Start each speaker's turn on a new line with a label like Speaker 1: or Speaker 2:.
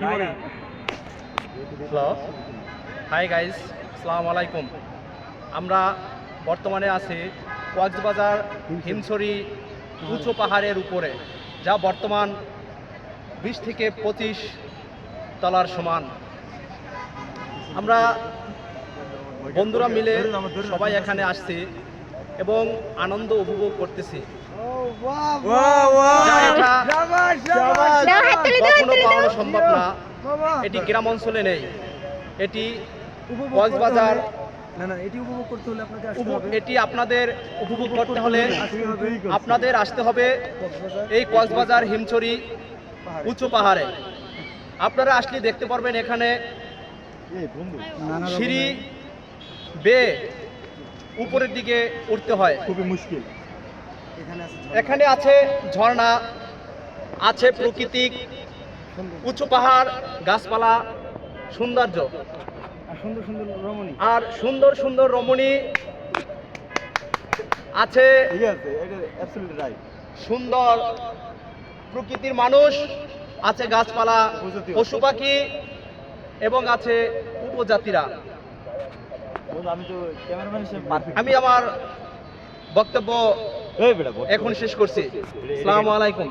Speaker 1: Hello, hi guys, আসসালামু আলাইকুম। আমরা বর্তমানে আছি কক্সবাজার হিমছড়ি উঁচু পাহাড়ের উপরে, যা বর্তমান 20 থেকে 25 তলার সমান। আমরা বন্ধুরা মিলে সবাই এখানে আসছি এবং আনন্দ উপভোগ করতেছি। কখনো পাওয়ানো সম্ভব না, এটি গ্রাম অঞ্চলে নেই। এটি কক্সবাজার, এটি আপনাদের উপভোগ করতে হলে আপনাদের আসতে হবে এই কক্সবাজার হিমছড়ি উঁচু পাহাড়ে। আপনারা আসলে দেখতে পারবেন এখানে সিঁড়ি বেয়ে উপরের দিকে উঠতে হয়, খুবই মুশকিল। এখানে আছে ঝর্ণা, আছে প্রাকৃতিক উঁচু পাহাড়, গাছপালা, সৌন্দর্য আর সুন্দর সুন্দর রমণী আছে। সুন্দর প্রকৃতির মানুষ আছে, গাছপালা, পশু পাখি এবং আছে উপজাতিরা। আমি আমার বক্তব্য এখন শেষ করছি। আসসালামু আলাইকুম।